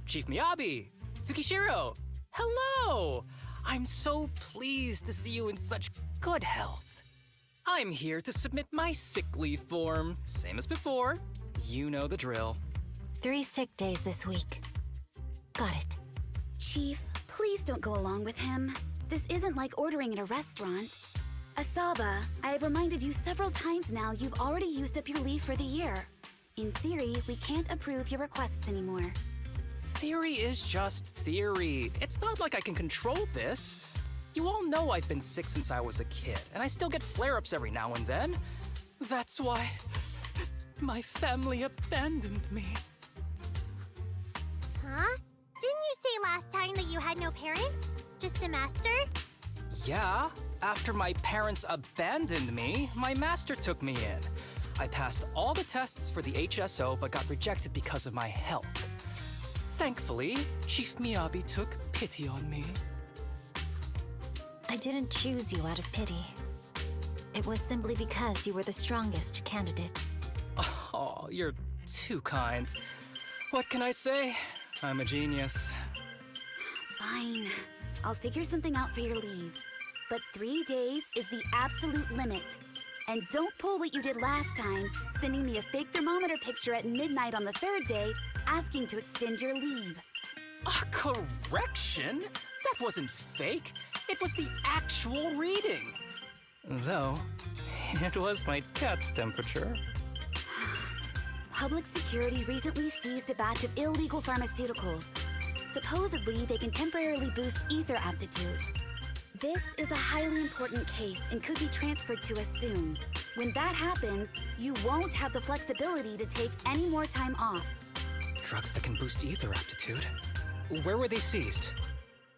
Chief Miyabi! Tsukishiro! Hello! I'm so pleased to see you in such good health. I'm here to submit my sick leave form, same as before. You know the drill. 3 sick days this week. Got it. Chief, please don't go along with him. This isn't like ordering at a restaurant. Asaba, I have reminded you several times now you've already used up your leave for the year. In theory, we can't approve your requests anymore. Theory is just theory. It's not like I can control this. You all know I've been sick since I was a kid, and I still get flare-ups every now and then. That's why my family abandoned me. Huh? Didn't you say last time that you had no parents? Just a master? Yeah, after my parents abandoned me, my master took me in. I passed all the tests for the HSO but got rejected because of my health. Thankfully, Chief Miyabi took pity on me. I didn't choose you out of pity. It was simply because you were the strongest candidate. Oh, you're too kind. What can I say? I'm a genius. Fine. I'll figure something out for your leave. But 3 days is the absolute limit. And don't pull what you did last time, sending me a fake thermometer picture at midnight on the 3rd day, asking to extend your leave. A correction? That wasn't fake. It was the actual reading. Though, it was my cat's temperature. Public security recently seized a batch of illegal pharmaceuticals. Supposedly, they can temporarily boost ether aptitude. This is a highly important case and could be transferred to us soon. When that happens, you won't have the flexibility to take any more time off. Drugs that can boost ether aptitude? Where were they seized?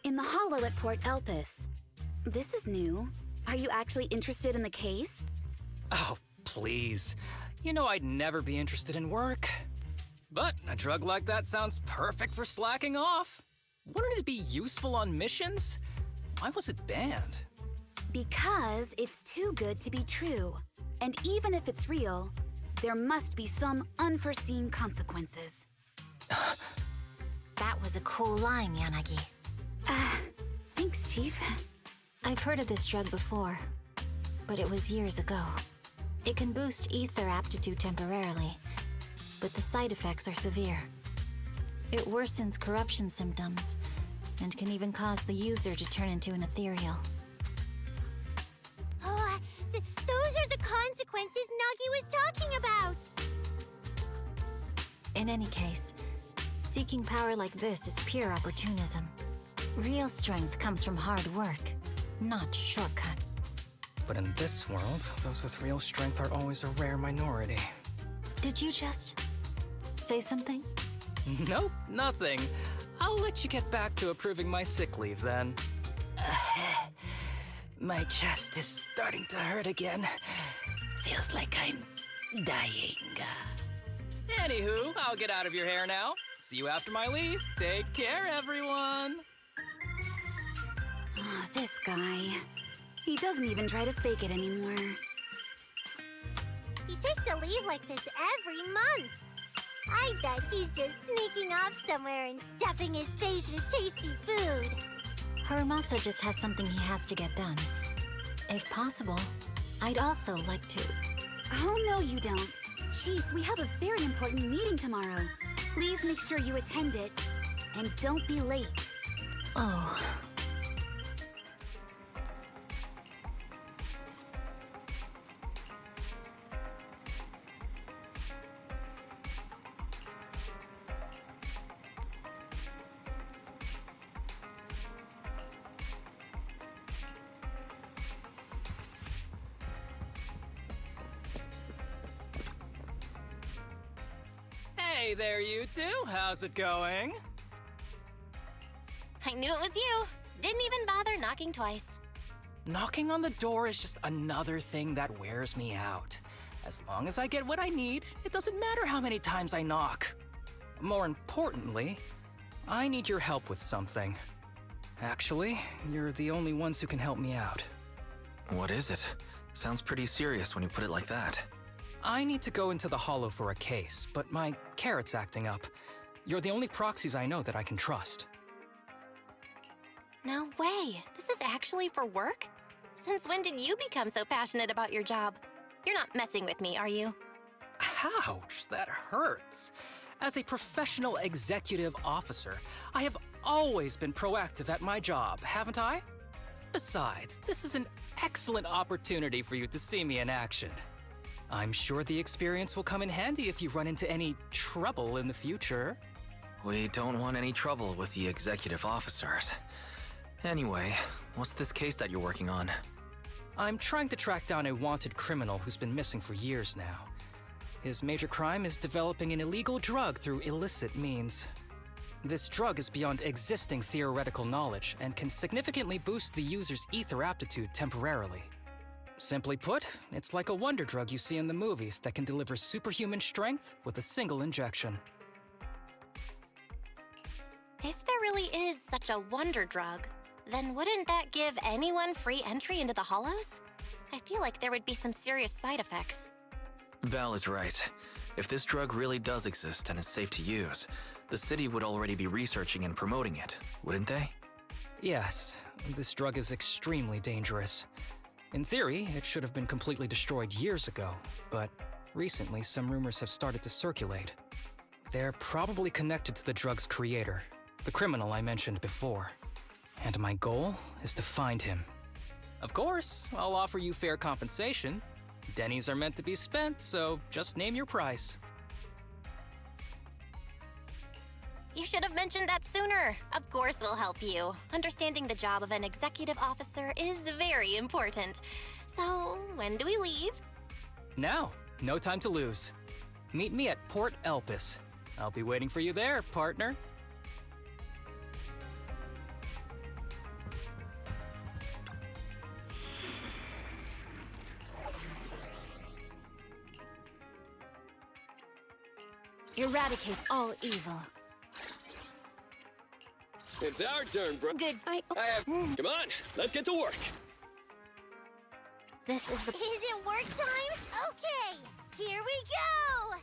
In the hollow at Port Elpis. This is new. Are you actually interested in the case? Oh, please. You know I'd never be interested in work. But a drug like that sounds perfect for slacking off. Wouldn't it be useful on missions? Why was it banned? Because it's too good to be true. And even if it's real, there must be some unforeseen consequences. That was a cool line, Yanagi. Thanks, Chief. I've heard of this drug before, but it was years ago. It can boost ether aptitude temporarily, but the side effects are severe. It worsens corruption symptoms, and can even cause the user to turn into an ethereal. Oh, those are the consequences Nagi was talking about! In any case, seeking power like this is pure opportunism. Real strength comes from hard work, not shortcuts. But in this world, those with real strength are always a rare minority. Did you just say something? Nope, nothing. I'll let you get back to approving my sick leave then. My chest is starting to hurt again. Feels like I'm dying. Anywho, I'll get out of your hair now. See you after my leave. Take care, everyone. Oh, this guy. He doesn't even try to fake it anymore. He takes a leave like this every month. I bet he's just sneaking off somewhere and stuffing his face with tasty food. Harumasa just has something he has to get done. If possible, I'd also like to... Oh, no, you don't. Chief, we have a very important meeting tomorrow. Please make sure you attend it. And don't be late. Oh... Hey there, you two. How's it going? I knew it was you. Didn't even bother knocking twice. Knocking on the door is just another thing that wears me out. As long as I get what I need, it doesn't matter how many times I knock. More importantly, I need your help with something. Actually, you're the only ones who can help me out. What is it? Sounds pretty serious when you put it like that. I need to go into the hollow for a case, but my carrot's acting up. You're the only proxies I know that I can trust. No way. This is actually for work? Since when did you become so passionate about your job? You're not messing with me, are you? Ouch, that hurts. As a professional executive officer, I have always been proactive at my job, haven't I? Besides, this is an excellent opportunity for you to see me in action. I'm sure the experience will come in handy if you run into any trouble in the future. We don't want any trouble with the executive officers. Anyway, what's this case that you're working on? I'm trying to track down a wanted criminal who's been missing for years now. His major crime is developing an illegal drug through illicit means. This drug is beyond existing theoretical knowledge and can significantly boost the user's ether aptitude temporarily. Simply put, it's like a wonder drug you see in the movies that can deliver superhuman strength with a single injection. If there really is such a wonder drug, then wouldn't that give anyone free entry into the Hollows? I feel like there would be some serious side effects. Val is right. If this drug really does exist and is safe to use, the city would already be researching and promoting it, wouldn't they? Yes, this drug is extremely dangerous. In theory, it should have been completely destroyed years ago, but recently some rumors have started to circulate. They're probably connected to the drug's creator, the criminal I mentioned before. And my goal is to find him. Of course, I'll offer you fair compensation. Denny's are meant to be spent, so just name your price. You should have mentioned that sooner. Of course we'll help you. Understanding the job of an executive officer is very important. So, when do we leave? Now, no time to lose. Meet me at Port Elpis. I'll be waiting for you there, partner. Eradicate all evil. It's our turn, bro. Good. I have. Come on, let's get to work. This is the... Is it work time? Okay, here we go!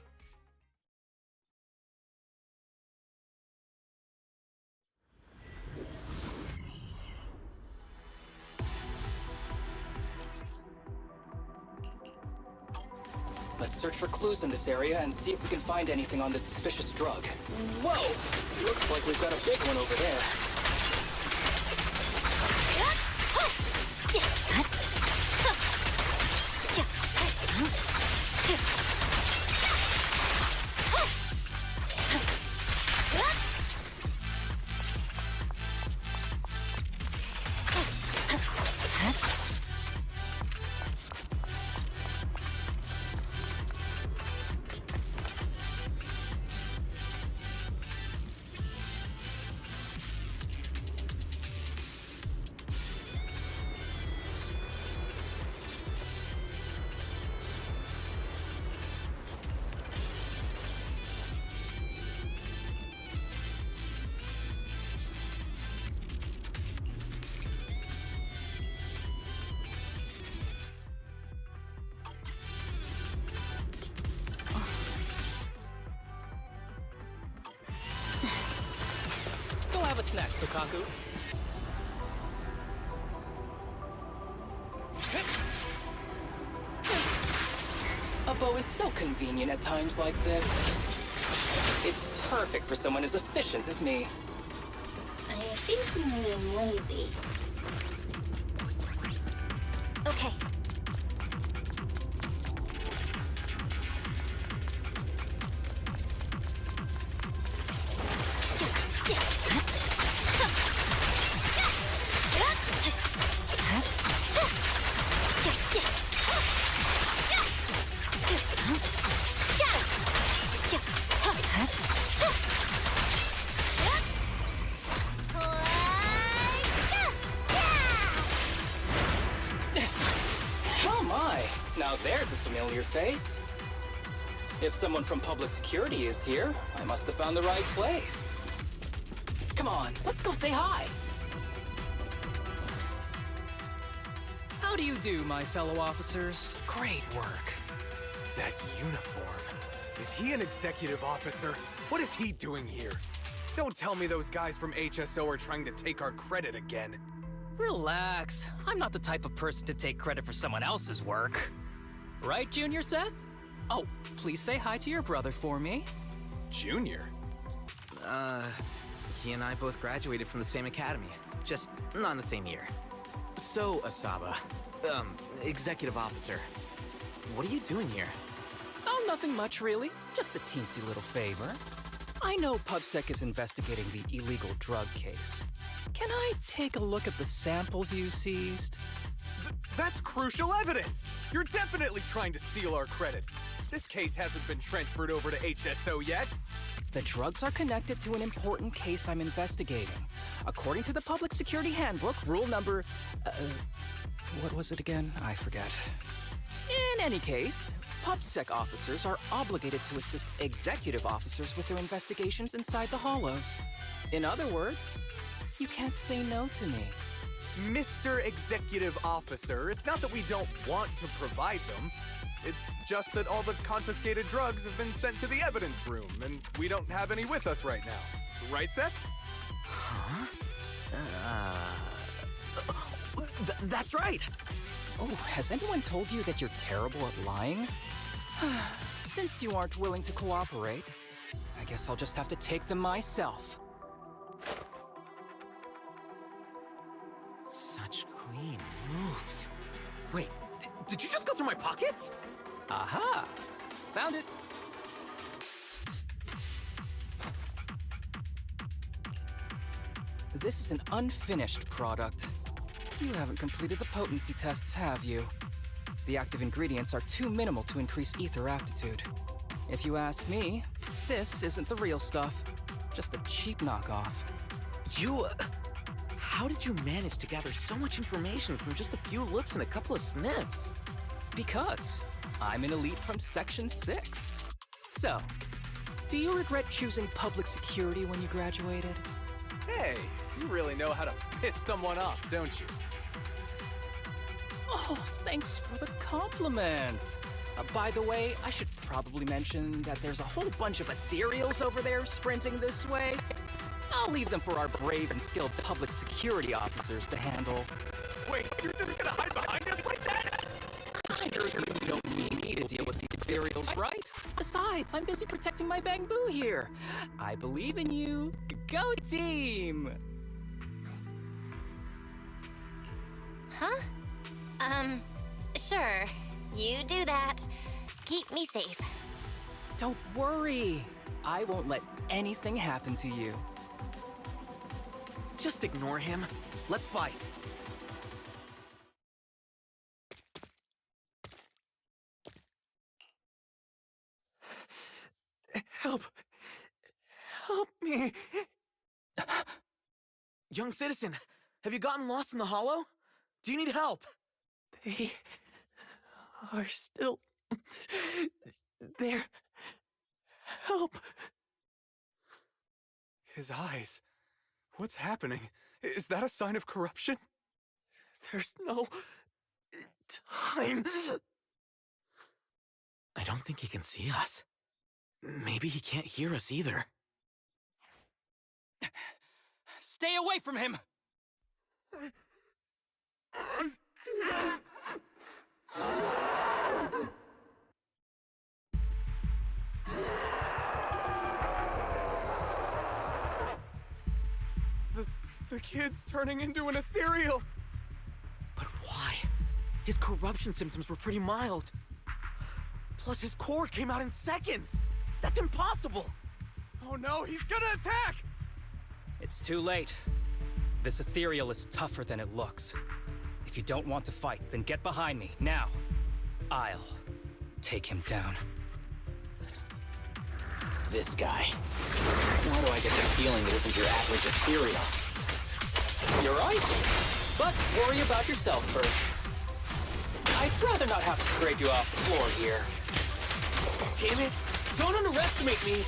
Let's search for clues in this area and see if we can find anything on this suspicious drug. Whoa! Looks like we've got a big one over there. Go have a snack, Fukaku. A bow is so convenient at times like this. It's perfect for someone as efficient as me. I think you mean lazy. Okay. Oh my! Now there's a familiar face. If someone from public security is here, I must have found the right place. Come on, let's go say hi! How do you do, my fellow officers? Great work. That uniform. Is he an executive officer? What is he doing here? Don't tell me those guys from HSO are trying to take our credit again. Relax. I'm not the type of person to take credit for someone else's work. Right, Junior Seth? Oh, please say hi to your brother for me. Junior? He and I both graduated from the same academy, just not in the same year. So, Asaba, executive officer, what are you doing here? Oh, nothing much, really. Just a teensy little favor. I know PubSec is investigating the illegal drug case. Can I take a look at the samples you seized? That's crucial evidence! You're definitely trying to steal our credit. This case hasn't been transferred over to HSO yet. The drugs are connected to an important case I'm investigating. According to the Public Security Handbook, rule number... what was it again? I forget. In any case, PubSec officers are obligated to assist executive officers with their investigations inside the Hollows. In other words, you can't say no to me. Mr. Executive Officer, it's not that we don't want to provide them. It's just that all the confiscated drugs have been sent to the evidence room, and we don't have any with us right now. Right, Seth? Huh? That's right! Oh, has anyone told you that you're terrible at lying? Since you aren't willing to cooperate, I guess I'll just have to take them myself. Such clean moves. Wait, did you just go through my pockets? Aha! Found it! This is an unfinished product. You haven't completed the potency tests, have you? The active ingredients are too minimal to increase ether aptitude. If you ask me, this isn't the real stuff. Just a cheap knockoff. You, how did you manage to gather so much information from just a few looks and a couple of sniffs? Because I'm an elite from Section 6. So, do you regret choosing public security when you graduated? Hey, you really know how to piss someone off, don't you? Oh, thanks for the compliment. By the way, I should probably mention that there's a whole bunch of ethereals over there sprinting this way. I'll leave them for our brave and skilled public security officers to handle. Wait, you're just gonna hide behind us like that? I heard you don't need me to deal with these ethereals, right? Besides, I'm busy protecting my bamboo here. I believe in you. Go team! Huh? Sure. You do that. Keep me safe. Don't worry. I won't let anything happen to you. Just ignore him. Let's fight. Help! Help me! Young citizen, have you gotten lost in the hollow? Do you need help? They are still there. Help! His eyes. What's happening? Is that a sign of corruption? There's no time. I don't think he can see us. Maybe he can't hear us either. Stay away from him! The kid's turning into an ethereal. But why? His corruption symptoms were pretty mild. Plus, his core came out in seconds. That's impossible. Oh no, he's gonna attack! It's too late. This ethereal is tougher than it looks. If you don't want to fight, then get behind me, now. I'll take him down. This guy. Why do I get the feeling it isn't your average ethereal? You're right. But worry about yourself first. I'd rather not have to scrape you off the floor here. Damn it! Don't underestimate me!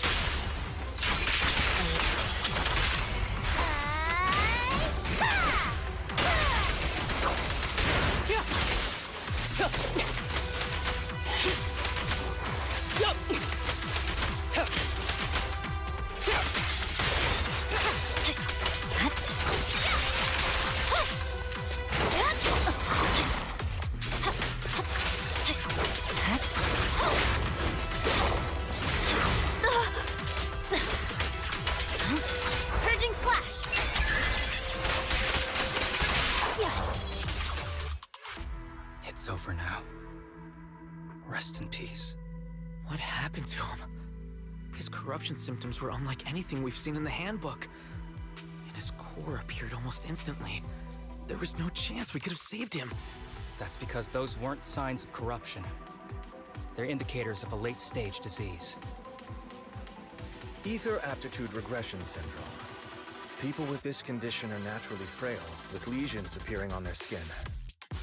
It's over now. Rest in peace. What happened to him? His corruption symptoms were unlike anything we've seen in the handbook. And his core appeared almost instantly. There was no chance we could have saved him. That's because those weren't signs of corruption. They're indicators of a late-stage disease. Ether aptitude regression syndrome. People with this condition are naturally frail, with lesions appearing on their skin.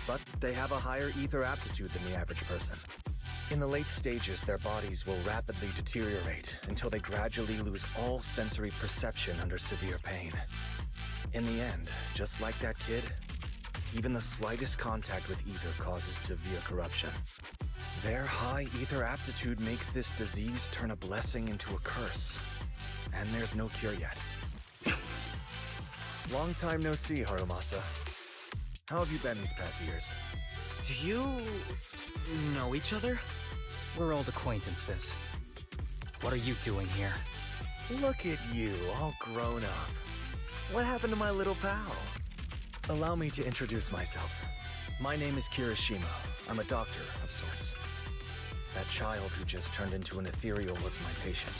But they have a higher ether aptitude than the average person. In the late stages, their bodies will rapidly deteriorate until they gradually lose all sensory perception under severe pain. In the end, just like that kid, even the slightest contact with ether causes severe corruption. Their high ether aptitude makes this disease turn a blessing into a curse. And there's no cure yet. Long time no see, Harumasa. How have you been these past years? Do you know each other? We're old acquaintances. What are you doing here? Look at you, all grown up. What happened to my little pal? Allow me to introduce myself. My name is Kirishima. I'm a doctor of sorts. That child who just turned into an ethereal was my patient.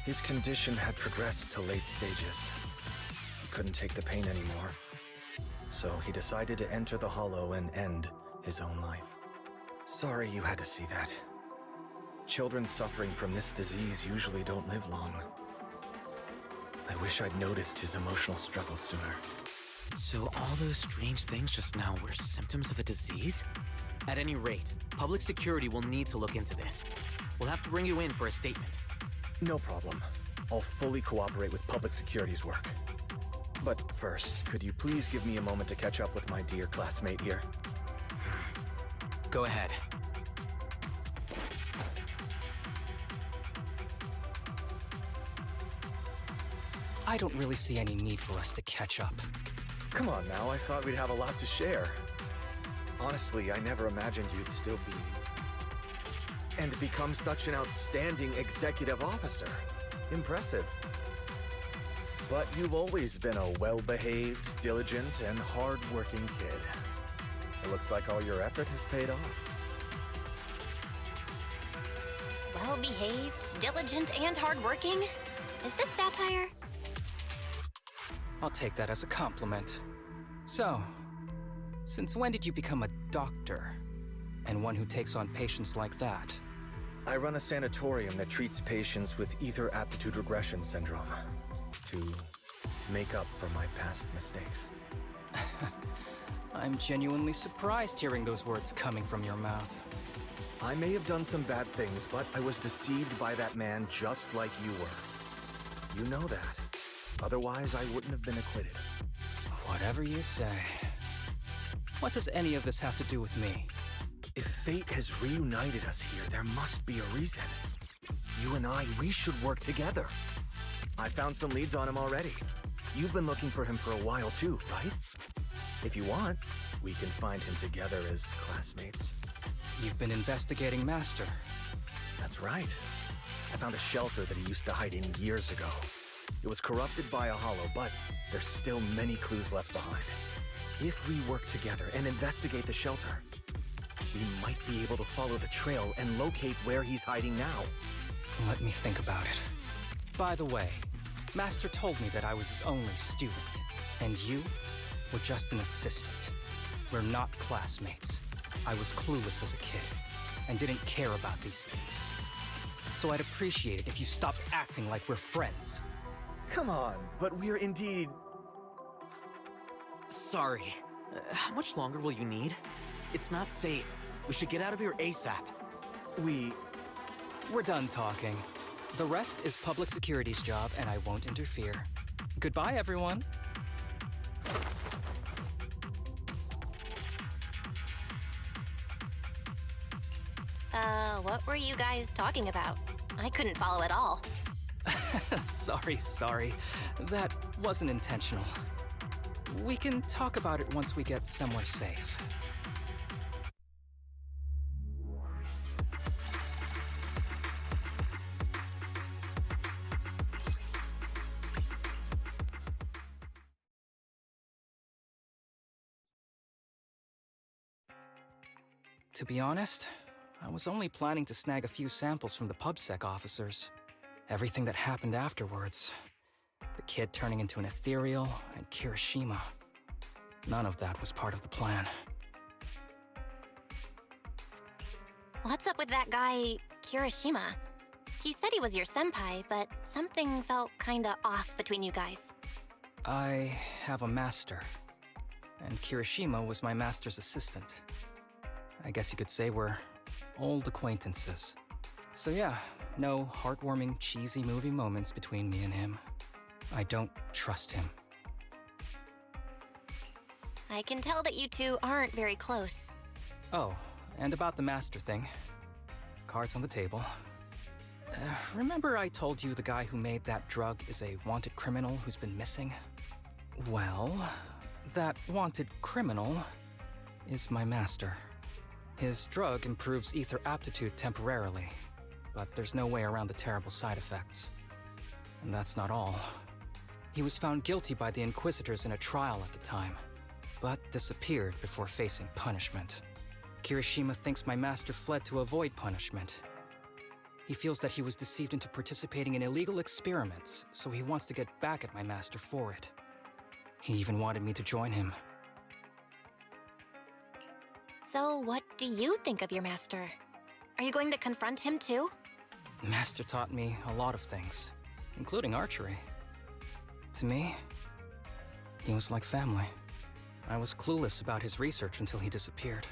His condition had progressed to late stages. He couldn't take the pain anymore. So he decided to enter the Hollow and end his own life. Sorry you had to see that. Children suffering from this disease usually don't live long. I wish I'd noticed his emotional struggles sooner. So all those strange things just now were symptoms of a disease? At any rate, public security will need to look into this. We'll have to bring you in for a statement. No problem. I'll fully cooperate with public security's work. But first, could you please give me a moment to catch up with my dear classmate here? Go ahead. I don't really see any need for us to catch up. Come on now, I thought we'd have a lot to share. Honestly, I never imagined you'd still be... and become such an outstanding executive officer. Impressive. But you've always been a well-behaved, diligent, and hard-working kid. It looks like all your effort has paid off. Well-behaved, diligent, and hardworking? Is this satire? I'll take that as a compliment. So, since when did you become a doctor? And one who takes on patients like that? I run a sanatorium that treats patients with ether aptitude regression syndrome. To make up for my past mistakes. I'm genuinely surprised hearing those words coming from your mouth. I may have done some bad things, but I was deceived by that man just like you were. You know that. Otherwise, I wouldn't have been acquitted. Whatever you say. What does any of this have to do with me? If fate has reunited us here, there must be a reason. You and I, we should work together. I found some leads on him already. You've been looking for him for a while too, right? If you want, we can find him together as classmates. You've been investigating Master. That's right. I found a shelter that he used to hide in years ago. It was corrupted by a hollow, but there's still many clues left behind. If we work together and investigate the shelter, we might be able to follow the trail and locate where he's hiding now. Let me think about it. By the way, Master told me that I was his only student, and you were just an assistant. We're not classmates. I was clueless as a kid, and didn't care about these things. So I'd appreciate it if you stopped acting like we're friends. Come on, but we're indeed... Sorry. How much longer will you need? It's not safe. We should get out of here ASAP. We're done talking. The rest is public security's job, and I won't interfere. Goodbye, everyone. What were you guys talking about? I couldn't follow at all. Sorry. That wasn't intentional. We can talk about it once we get somewhere safe. To be honest, I was only planning to snag a few samples from the PubSec officers. Everything that happened afterwards. The kid turning into an ethereal, and Kirishima. None of that was part of the plan. What's up with that guy, Kirishima? He said he was your senpai, but something felt kinda off between you guys. I have a master, and Kirishima was my master's assistant. I guess you could say we're old acquaintances. So yeah, no heartwarming, cheesy movie moments between me and him. I don't trust him. I can tell that you two aren't very close. Oh, and about the master thing. Cards on the table. Remember I told you the guy who made that drug is a wanted criminal who's been missing? Well, that wanted criminal is my master. His drug improves ether aptitude temporarily, but there's no way around the terrible side effects. And that's not all. He was found guilty by the Inquisitors in a trial at the time, but disappeared before facing punishment. Kirishima thinks my master fled to avoid punishment. He feels that he was deceived into participating in illegal experiments, so he wants to get back at my master for it. He even wanted me to join him. So what do you think of your master? Are you going to confront him too? Master taught me a lot of things, including archery. To me, he was like family. I was clueless about his research until he disappeared.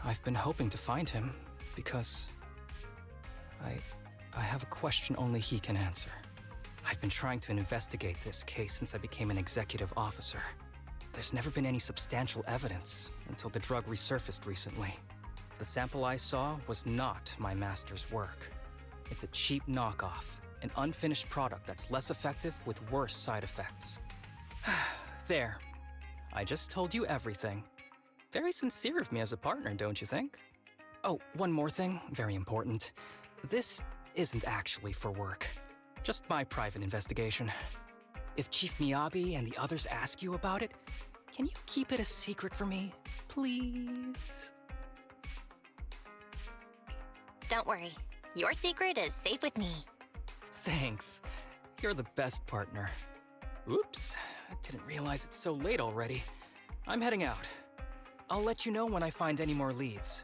I've been hoping to find him because I have a question only he can answer. I've been trying to investigate this case since I became an executive officer. There's never been any substantial evidence until the drug resurfaced recently. The sample I saw was not my master's work. It's a cheap knockoff, an unfinished product that's less effective with worse side effects. There. I just told you everything. Very sincere of me as a partner, don't you think? Oh, one more thing, very important. This isn't actually for work. Just my private investigation. If Chief Miyabi and the others ask you about it, can you keep it a secret for me, please? Don't worry. Your secret is safe with me. Thanks. You're the best partner. Oops, I didn't realize it's so late already. I'm heading out. I'll let you know when I find any more leads.